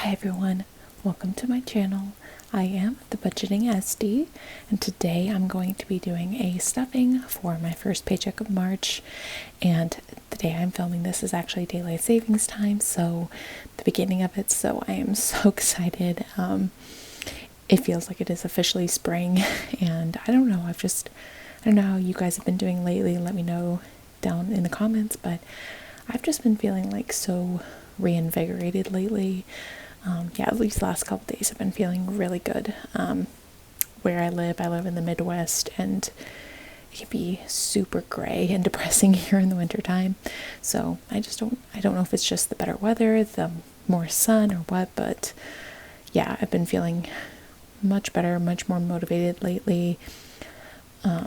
Hi everyone, welcome to my channel. I am the Budgeting SD, and today I'm going to be doing a stuffing for my first paycheck of March. And the day I'm filming this is actually daylight savings time, so the beginning of it, so I am so excited. It feels like it is officially spring, and I don't know how you guys have been doing lately. Let me know down in the comments, but I've just been feeling like so reinvigorated lately. At least the last couple days I've been feeling really good. Where I live in the Midwest, and it can be super gray and depressing here in the wintertime. So I don't know if it's just the better weather, the more sun, or what, but yeah, I've been feeling much better, much more motivated lately. I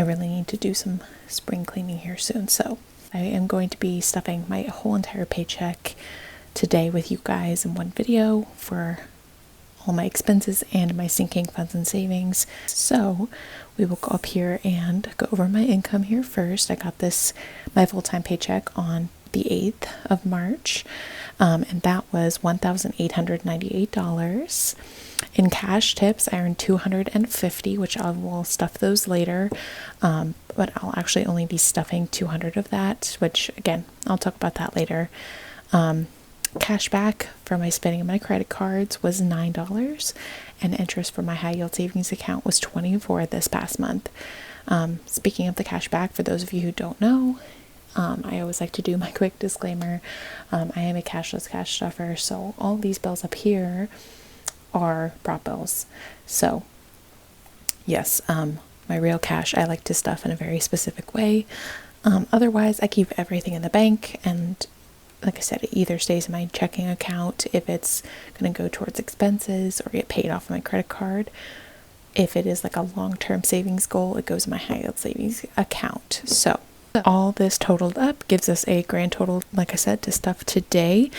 really need to do some spring cleaning here soon, so I am going to be stuffing my whole entire paycheck today with you guys in one video for all my expenses and my sinking funds and savings. So we will go up here and go over my income here first. I got my full-time paycheck on the 8th of March, and that was $1,898. In cash tips, I earned $250, which I will stuff those later, but I'll actually only be stuffing $200 of that, which again, I'll talk about that later. Cash back for my spending on my credit cards was $9, and interest for my high yield savings account was $24 this past month. Speaking of the cash back, for those of you who don't know, I always like to do my quick disclaimer. I am a cashless cash stuffer, so all these bills up here are prop bills. So yes, my real cash I like to stuff in a very specific way. Otherwise, I keep everything in the bank, and like I said, it either stays in my checking account if it's going to go towards expenses or get paid off my credit card. If it is like a long-term savings goal, it goes in my high yield savings account. So all this totaled up gives us a grand total, like I said, to stuff today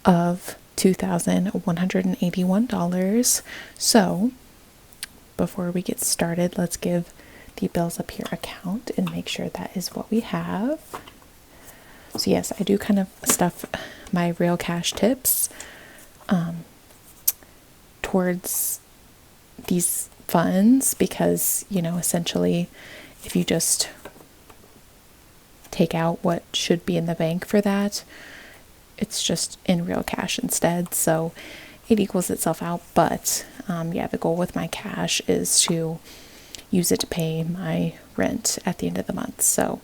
of $2,181. So before we get started, let's give the bills up here a count and make sure that is what we have. So yes, I do kind of stuff my real cash tips towards these funds because, essentially if you just take out what should be in the bank for that, it's just in real cash instead. So it equals itself out. But the goal with my cash is to use it to pay my rent at the end of the month. So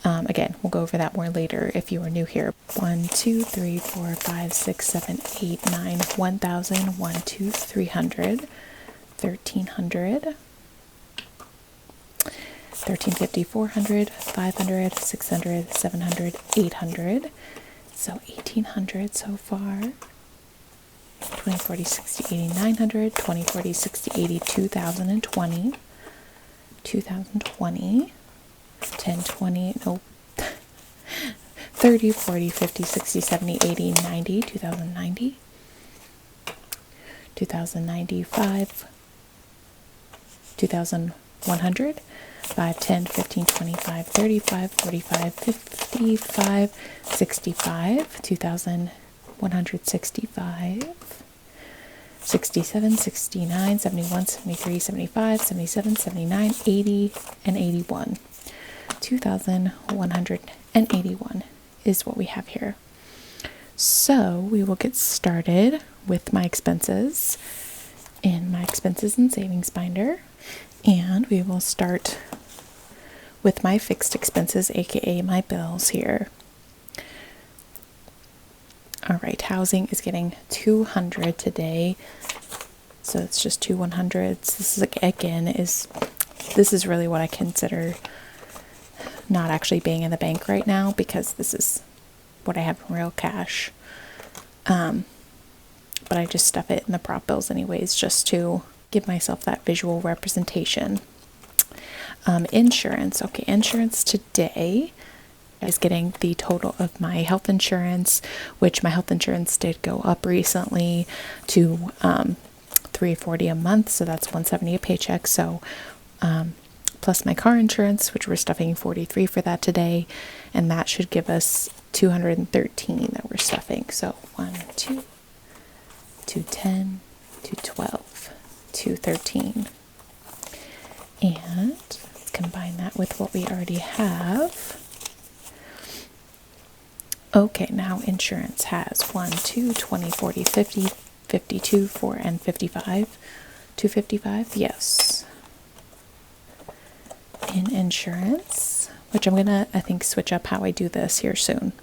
again, we'll go over that more later if you are new here. 1, 2, 3, 4, 5, 6, 7, 8, 9, 1,000, 1, 2, 300, 1,300, 1,350, 400, 500, 600, 700, 800. So 1,800 so far. 20, 40, 60, 80, 900, 20, 40, 60, 80, 2,020, 2,020. 10, 20, nope, 30, 40, 50, 60, 70, 80, 90, 2,090, 2,095, 2,100, 5, 10, 15, 25, 35, 45, 55, 65, 2,165, 67, 69, 71, 73, 75, 77, 79, 80, and 81. 2,181 is what we have here. So we will get started with my expenses in my expenses and savings binder, and we will start with my fixed expenses, aka my bills here. All right, housing is getting $200 today, so it's just two 100s. This is really what I consider not actually being in the bank right now, because this is what I have in real cash. But I just stuff it in the prop bills anyways, just to give myself that visual representation. Insurance. Okay, insurance today is getting the total of my health insurance, which my health insurance did go up recently to $340 a month, so that's $170 a paycheck. So plus my car insurance, which we're stuffing $43 for that today, and that should give us 213 that we're stuffing. So 1, 2, 210, 212, 213. And let's combine that with what we already have. Okay, now insurance has 1, 2, 20, 40, 50, 52, 4, and 55. 255, yes. In insurance, which I'm gonna, I think, switch up how I do this here soon.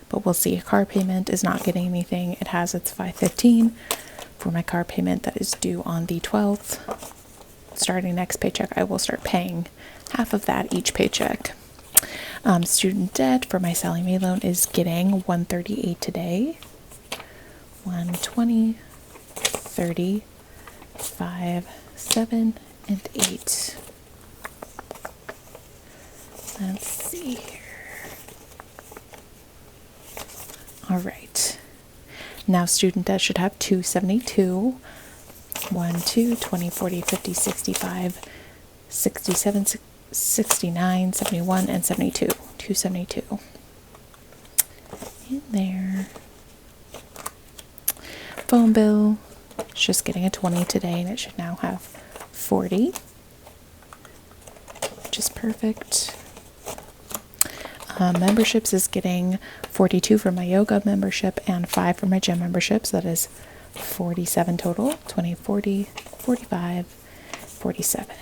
But we'll see. Car payment is not getting anything. It has its 515 for my car payment that is due on the 12th. Starting next paycheck, I will start paying half of that each paycheck. Student debt for my Sally Mae loan is getting 138 today. 120, 30, 5, 7, and 8. Let's see here. All right. Now student debt should have 272. 1, 2, 20, 40, 50, 65, 67, 69, 71, and 72. 272. In there. Phone bill. It's just getting a 20 today, and it should now have 40. Which is perfect. Memberships is getting 42 for my yoga membership and 5 for my gym membership. So that is 47 total. 20, 40, 45, 47.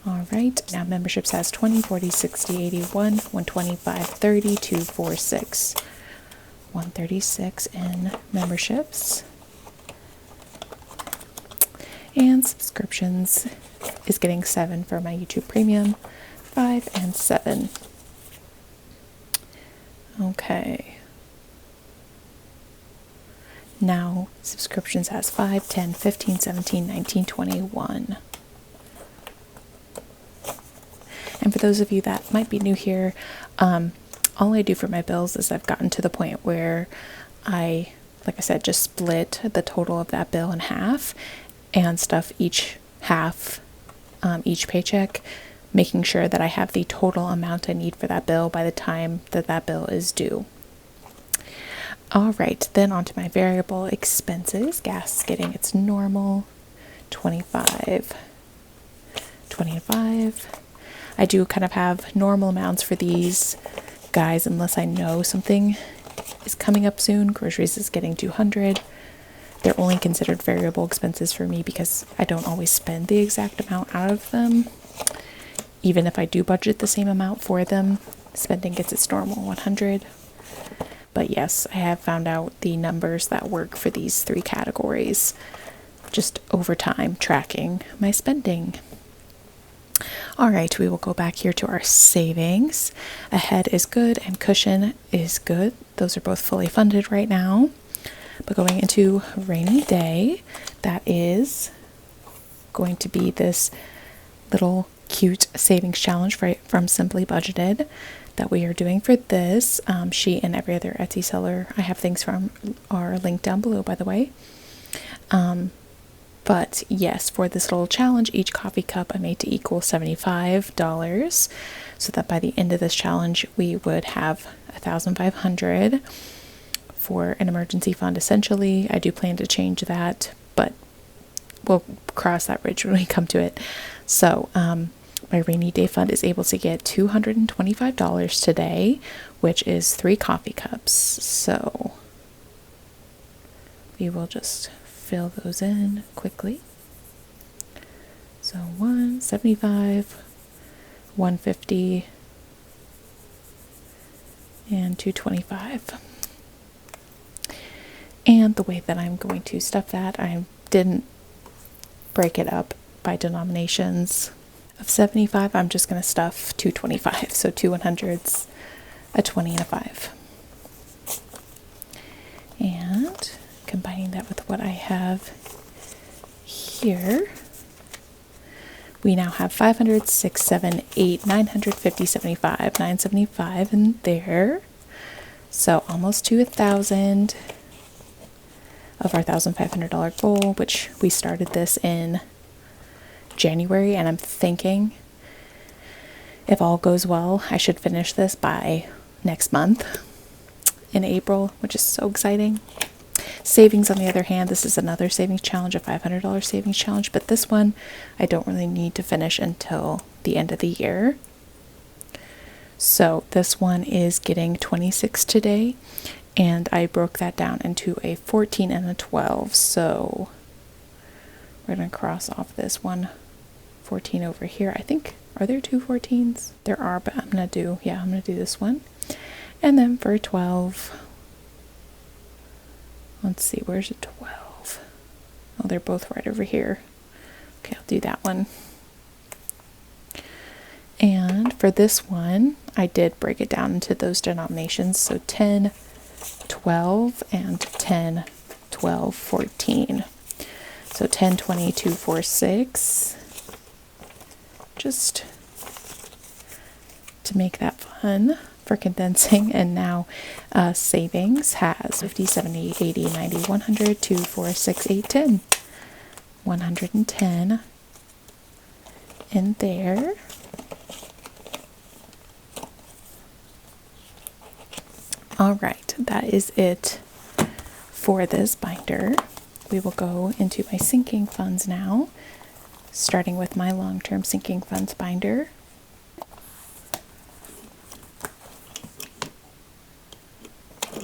All right, now memberships has 20, 40, 60, 81, 125, 30, 246. 136 in memberships. And subscriptions is getting 7 for my YouTube Premium, 5 and 7. Okay. Now subscriptions has 5, 10, 15, 17, 19, 21. And for those of you that might be new here, all I do for my bills is I've gotten to the point where I, like I said, just split the total of that bill in half and stuff each half, each paycheck, making sure that I have the total amount I need for that bill by the time that that bill is due. All right, then on to my variable expenses. Gas is getting its normal 25, 25. I do kind of have normal amounts for these guys unless I know something is coming up soon. Groceries is getting 200. They're only considered variable expenses for me because I don't always spend the exact amount out of them. Even if I do budget the same amount for them, spending gets its normal 100. But yes, I have found out the numbers that work for these 3 categories just over time tracking my spending. All right, we will go back here to our savings. Ahead is good and cushion is good. Those are both fully funded right now. But going into rainy day, that is going to be this little cute savings challenge from Simply Budgeted that we are doing for this. She and every other Etsy seller I have things from are linked down below, by the way. But yes, for this little challenge, each coffee cup I made to equal $75, so that by the end of this challenge, we would have $1,500 for an emergency fund, essentially. I do plan to change that, but we'll cross that bridge when we come to it. So, my rainy day fund is able to get $225 today, which is 3 coffee cups. So, we will just fill those in quickly. So 175, 150, and 225. And the way that I'm going to stuff that, I didn't break it up by denominations. Of 75, I'm just going to stuff 225. So 2 100s, a 20, and a 5. And combining that with what I have here, we now have 500, 6, 7, 8, 950, 75, 975 in there. So almost to 1,000 of our $1,500 goal, which we started this in January, and I'm thinking if all goes well, I should finish this by next month in April, which is so exciting. Savings, on the other hand, this is another savings challenge, a $500 savings challenge, but this one I don't really need to finish until the end of the year. So this one is getting 26 today, and I broke that down into a 14 and a 12. So we're going to cross off this one 14 over here. I think, are there two 14s? There are, but I'm going to do this one. And then for 12, let's see, where's a 12? Oh, they're both right over here. Okay, I'll do that one. And for this one, I did break it down into those denominations. So 10, 12, and 10, 12, 14. So 10, 20, 2, 4, 6. Just to make that fun for condensing. And now savings has 50, 70, 80, 90, 100, 2, 4, 6, 8, 10. 110 in there. All right, that is it for this binder. We will go into my sinking funds now, starting with my long-term sinking funds binder.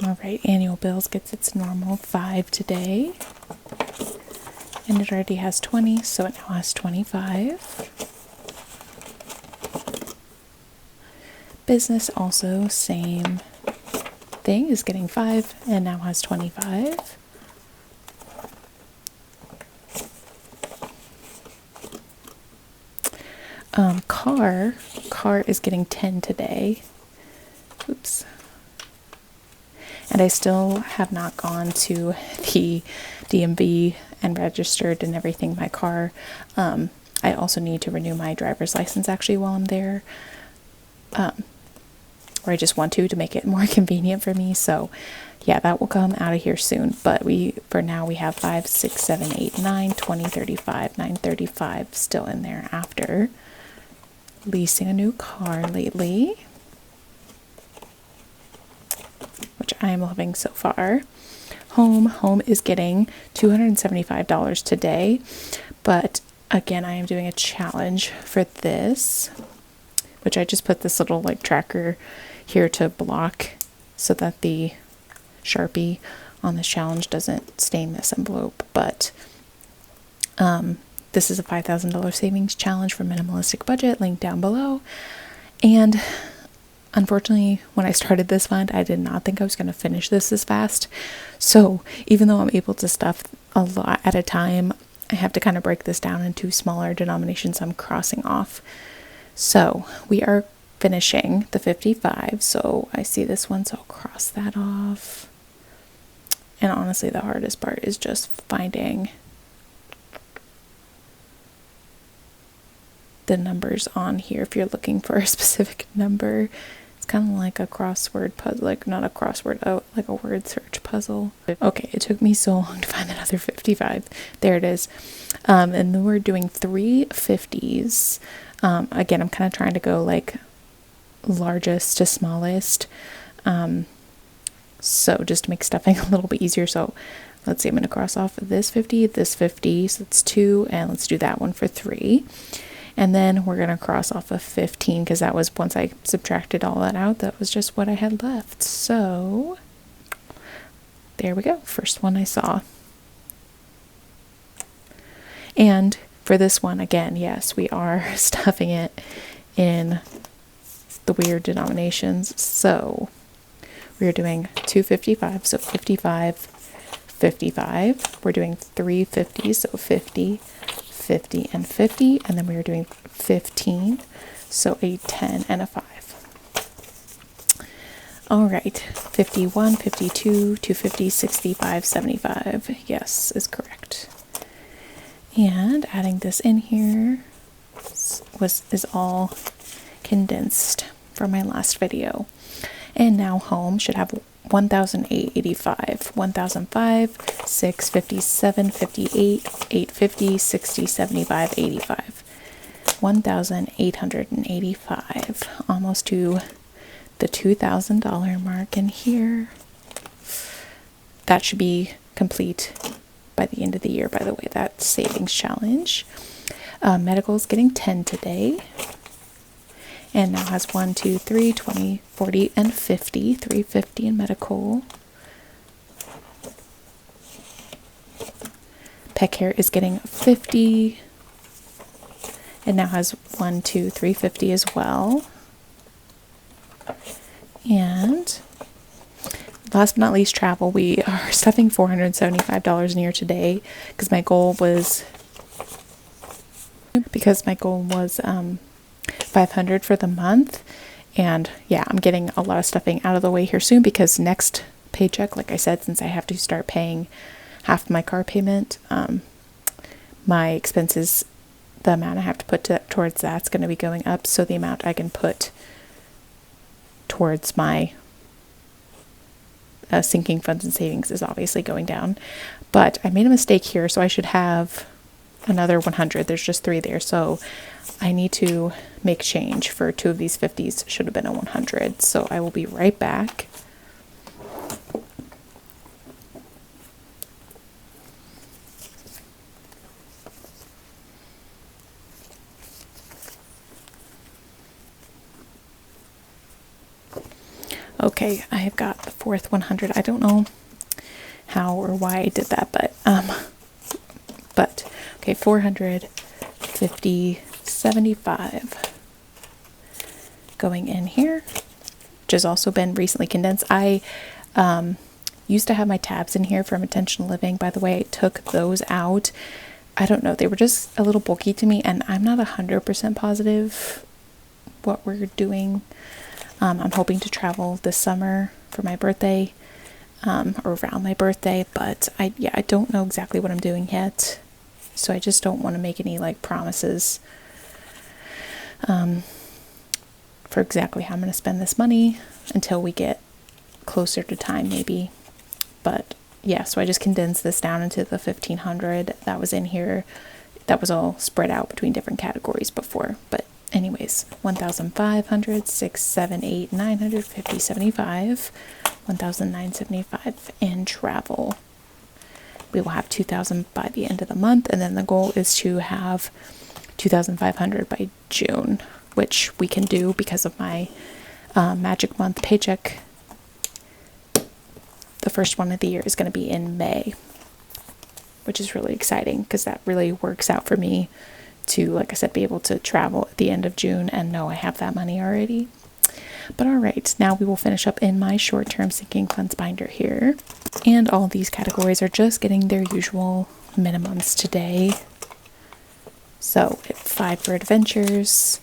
All right, annual bills gets its normal 5 today, and it already has 20, so it now has 25. Business also same thing, is getting 5 and now has 25. Car is getting 10 today. Oops. And I still have not gone to the DMV and registered and everything my car. I also need to renew my driver's license actually while I'm there. Or I just want to make it more convenient for me. So yeah, that will come out of here soon. But for now we have 5, 6, 7, 8, 9, 20, 35, 935 still in there after leasing a new car lately, which I am loving so far. Home is getting $275 today, but again, I am doing a challenge for this, which I just put this little like tracker here to block so that the Sharpie on this challenge doesn't stain this envelope. But this is a $5,000 savings challenge for minimalistic budget, link down below. And unfortunately, when I started this fund, I did not think I was going to finish this fast. So even though I'm able to stuff a lot at a time, I have to kind of break this down into smaller denominations I'm crossing off. So we are finishing the 55. So I see this one, so I'll cross that off. And honestly, the hardest part is just finding the numbers on here. If you're looking for a specific number, it's kind of like a crossword puzzle, like not a crossword, oh, like a word search puzzle. Okay, it took me so long to find another 55. There it is. And then we're doing 3 50s. Again, I'm kind of trying to go like largest to smallest. So just to make stuffing a little bit easier. So let's see, I'm going to cross off this 50, so that's 2, and let's do that one for 3. And then we're going to cross off a 15 because that was, once I subtracted all that out, that was just what I had left. So there we go. First one I saw. And for this one, again, yes, we are stuffing it in the weird denominations. So we are doing 255, so 55, 55. We're doing 3 50s, so 50, 50, and 50. And then we are doing 15, so a 10 and a 5. All right, 51, 52, 250, 65, 75. Yes, is correct. And adding this in here is all condensed from my last video. And now home should have 1,885, 1,005, 6, 57, 58, 850, 60, 75, 85. $1,885, almost to the $2,000 mark in here. That should be complete by the end of the year, by the way, that savings challenge. Medical is getting 10 today, and now has 1, 2, 3, 20, 40, and 50. 350 in medical. Pet care is getting 50, and now has 1, 2, 350 as well. And last but not least, travel. We are stuffing $475 in here today because my goal was $500 for the month. And yeah, I'm getting a lot of stuffing out of the way here soon because next paycheck, like I said, since I have to start paying half my car payment, my expenses, the amount I have to put towards that's going to be going up. So the amount I can put towards my sinking funds and savings is obviously going down. But I made a mistake here, so I should have another 100. There's just 3 there, so I need to make change for 2 of these 50s. Should have been a 100. So I will be right back. Okay, I have got the fourth 100. I don't know how or why I did that, but okay, 450, 75 going in here, which has also been recently condensed. I used to have my tabs in here from Intentional Living. By the way, I took those out. I don't know, they were just a little bulky to me, and I'm not 100% positive what we're doing. I'm hoping to travel this summer for my birthday, or around my birthday, but I don't know exactly what I'm doing yet. So I just don't want to make any like promises for exactly how I'm going to spend this money until we get closer to time maybe. But yeah, so I just condensed this down into the 1,500 that was in here. That was all spread out between different categories before, but anyways, 1,500, 6, 7, 8, 950, 75, 1,975 in travel. We will have 2,000 by the end of the month, and then the goal is to have 2,500 by June, which we can do because of my magic month paycheck. The first one of the year is going to be in May, which is really exciting because that really works out for me to, like I said, be able to travel at the end of June and know I have that money already. But all right, now we will finish up in my short-term sinking funds binder here. And all these categories are just getting their usual minimums today. So 5 for adventures,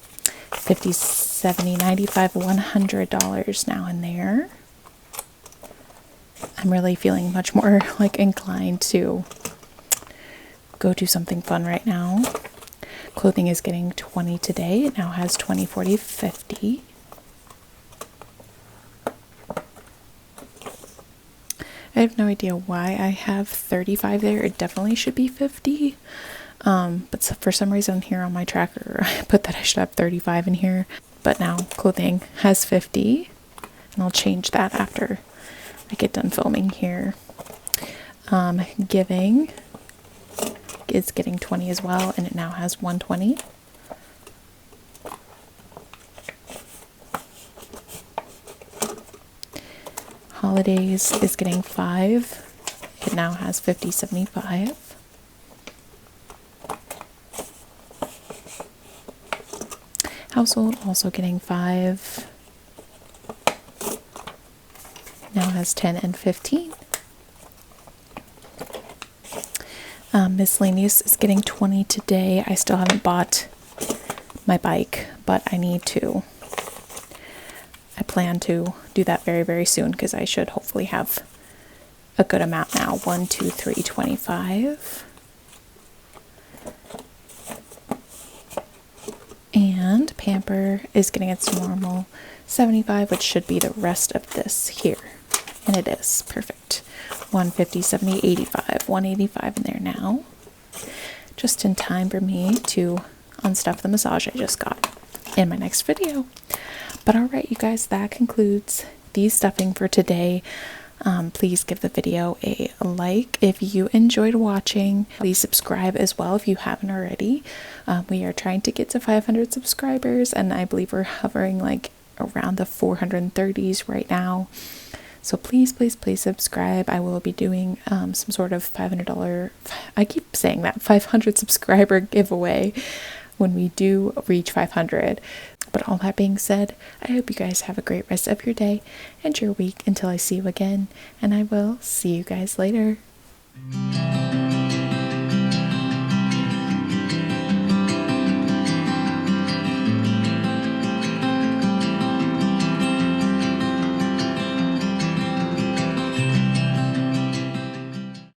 $50, $70, $95, $100 now in there. I'm really feeling much more like inclined to go do something fun right now. Clothing is getting 20 today. It now has 20, 40, 50. I have no idea why I have 35 there. It definitely should be 50. But for some reason here on my tracker, I put that I should have 35 in here. But now clothing has 50. And I'll change that after I get done filming here. Giving is getting 20 as well, and it now has 120. Holidays is getting 5. It now has 50, 75. Household also getting 5. Now has 10 and 15. Miscellaneous is getting 20 today. I still haven't bought my bike, but I need to. I plan to do that very, very soon because I should hopefully have a good amount now. 1, 2, 3, 25. And Pamper is getting its normal 75, which should be the rest of this here. And it is. Perfect. 150, 70, 85. 185 in there now. Just in time for me to on stuff the massage I just got in my next video. But alright, you guys, that concludes the stuffing for today. Please give the video a like if you enjoyed watching. Please subscribe as well if you haven't already. We are trying to get to 500 subscribers, and I believe we're hovering like around the 430s right now. So please subscribe. I will be doing some sort of $500, I keep saying that, 500 subscriber giveaway when we do reach 500. But all that being said, I hope you guys have a great rest of your day and your week until I see you again, and I will see you guys later.